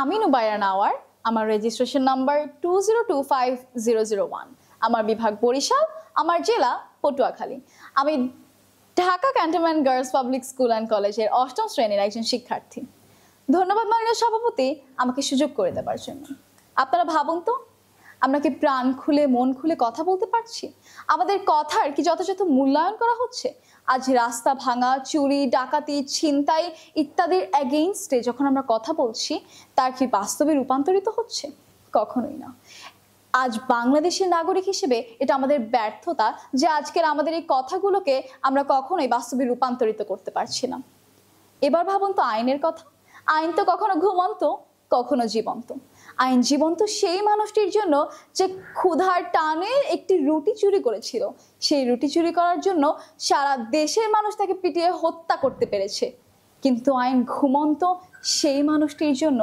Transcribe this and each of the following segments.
আমি নুবাইরা নাওয়ার, আমার registration number 2025001, আমার বিভাগ বরিশাল, আমার জেলা পটুয়াখালী। আমি Dhaka cantonment girls public school and কলেজের 8ম শ্রেণীর একজন শিক্ষার্থী। ধন্যবাদ মাননীয় সভাপতি আমাকে সুযোগ করে দেওয়ার জন্য। আপনারা ভাবুন তো, আমরা কি প্রাণ খুলে মন খুলে কথা বলতে পারছি? আমাদের কথার কি যথাযথ মূল্যায়ন করা হচ্ছে? আজ রাস্তা ভাঙা, চুরি, ডাকাতি, ছিনতাই ইত্যাদির এগেইনস্টে যখন আমরা কথা বলছি, তার কি বাস্তবে রূপান্তরিত হচ্ছে? কখনোই না। আজ বাংলাদেশের নাগরিক হিসেবে এটা আমাদের ব্যর্থতা যে আজকের আমাদের এই কথাগুলোকে আমরা কখনোই বাস্তবে রূপান্তরিত করতে পারছি না। এবার ভাবুন তো আইনের কথা। আইন তো কখনো ঘুমন্ত, কখনো জীবন্ত। আইন জীবন্ত সেই মানুষটির জন্য যে ক্ষুধার টানে একটি রুটি চুরি করেছিল, সেই রুটি চুরি করার জন্য সারা দেশের মানুষ তাকে পিটিয়ে হত্যা করতে পেরেছে। কিন্তু আইন ঘুমন্ত সেই মানুষটির জন্য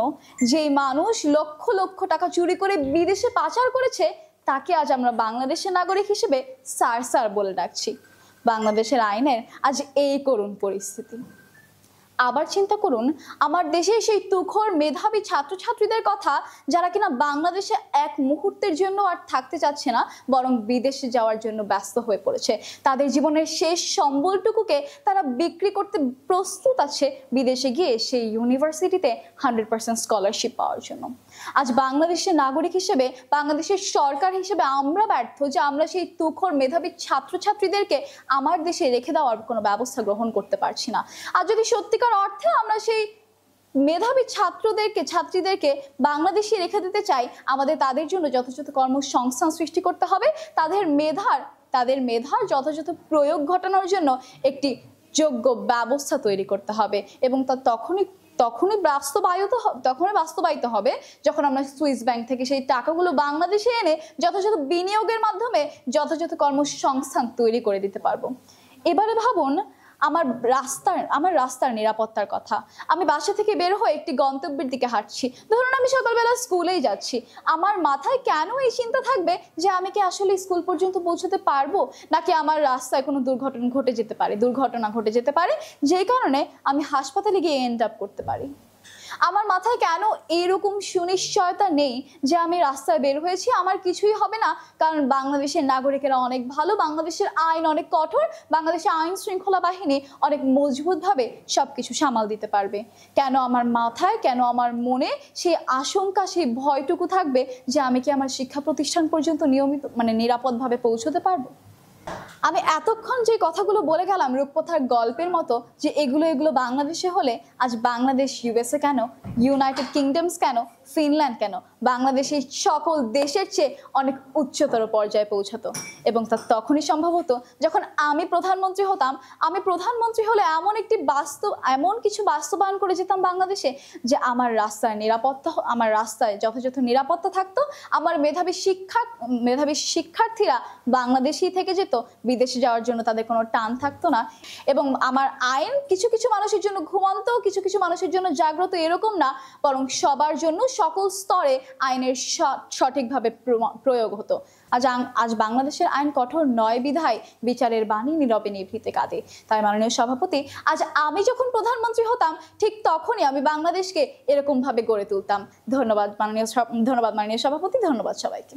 যেই মানুষ লক্ষ লক্ষ টাকা চুরি করে বিদেশে পাচার করেছে, তাকে আজ আমরা বাংলাদেশের নাগরিক হিসেবে স্যার স্যার বলে ডাকছি। বাংলাদেশের আইনের আজ এই করুণ পরিস্থিতি। আবার চিন্তা করুন আমার দেশের সেই তুখোর মেধাবী ছাত্রছাত্রীদের কথা, যারা কিনা বাংলাদেশে এক মুহূর্তের জন্য আর থাকতে চাচ্ছে না, বরং বিদেশে যাওয়ার জন্য ব্যস্ত হয়ে পড়েছে। তাদের জীবনের শেষ সম্বলটুকুকে তারা বিক্রি করতে প্রস্তুত আছে বিদেশে গিয়ে সেই ইউনিভার্সিটিতে 100% স্কলারশিপ পাওয়ার জন্য। আজ বাংলাদেশের নাগরিক হিসেবে, বাংলাদেশের সরকার হিসেবে আমরা ব্যর্থ যে আমরা সেই তুখোর মেধাবী ছাত্রছাত্রীদেরকে আমার দেশে রেখে দেওয়ার কোনো ব্যবস্থা গ্রহণ করতে পারছি না। আর যদি সত্যিকার অর্থে আমরা সেই মেধাবী ছাত্রীদেরকে বাংলাদেশে রেখে দিতে চাই, আমাদের তাদের জন্য যথাযথ কর্মসংস্থান সৃষ্টি করতে হবে। তাদের মেধার যথাযথ প্রয়োগ ঘটানোর জন্য একটি যোগ্য ব্যবস্থা তৈরি করতে হবে এবং তা তখনই বাস্তবায়িত হবে যখন আমরা সুইস ব্যাংক থেকে সেই টাকাগুলো বাংলাদেশে এনে যথাযথ বিনিয়োগের মাধ্যমে যথাযথ কর্মসংস্থান তৈরি করে দিতে পারবো। এবারে ভাবুন আমার রাস্তার নিরাপত্তার কথা। আমি বাসা থেকে বের হয়ে একটি গন্তব্যের দিকে হাঁটছি। ধরুন আমি সকালবেলা স্কুলেই যাচ্ছি। আমার মাথায় কেন এই চিন্তা থাকবে যে আমি কি আসলে স্কুল পর্যন্ত পৌঁছতে পারবো, নাকি আমার রাস্তায় কোনো দুর্ঘটনা ঘটে যেতে পারে যেই কারণে আমি হাসপাতালে গিয়ে এন্ড আপ করতে পারি। আমার মাথায় কেন এরকম সুনিশ্চয়তা নেই যে আমি রাস্তায় বের হয়েছি, আমার কিছুই হবে না, কারণ বাংলাদেশের নাগরিকেরা অনেক ভালো, বাংলাদেশের আইন অনেক কঠোর, বাংলাদেশের আইন শৃঙ্খলা বাহিনী অনেক মজবুতভাবে সবকিছু সামাল দিতে পারবে। কেন আমার মাথায়, কেন আমার মনে সেই আশঙ্কা, সেই ভয়টুকু থাকবে যে আমি কি আমার শিক্ষা প্রতিষ্ঠান পর্যন্ত নিরাপদভাবে পৌঁছতে পারবো? আমি এতক্ষণ যে কথাগুলো বলে গেলাম রূপকথার গল্পের মতো, যে এগুলো বাংলাদেশে হলে আজ বাংলাদেশ ইউএসএ কেন, ইউনাইটেড কিংডমস কেন, ফিনল্যান্ড কেন, বাংলাদেশের সকল দেশের চেয়ে অনেক উচ্চতর পর্যায়ে পৌঁছাতো। এবং তা তখনই সম্ভব হতো যখন আমি প্রধানমন্ত্রী হতাম। আমি প্রধানমন্ত্রী হলে এমন কিছু বাস্তবায়ন করে যেতাম বাংলাদেশে যে আমার রাস্তায় যথাযথ নিরাপত্তা থাকতো, আমার মেধাবী শিক্ষার্থীরা বাংলাদেশেই থেকে যেত, বিদেশে যাওয়ার জন্য তাদের কোনো টান থাকতো না। এবং আমার আইন কিছু কিছু মানুষের জন্য ঘুমন্ত, কিছু কিছু মানুষের জন্য জাগ্রত, এরকম না, বরং সবার জন্য সকল স্তরে আইনের সঠিকভাবে প্রয়োগ হতো। আজ বাংলাদেশের আইন কঠোর নয় বিধায় বিচারের বাণী নীরবে নিভৃতে কাঁদে। তাই মাননীয় সভাপতি, আজ আমি যখন প্রধানমন্ত্রী হতাম ঠিক তখনই আমি বাংলাদেশকে এরকম ভাবে গড়ে তুলতাম। ধন্যবাদ মাননীয় সভাপতি, ধন্যবাদ সবাইকে।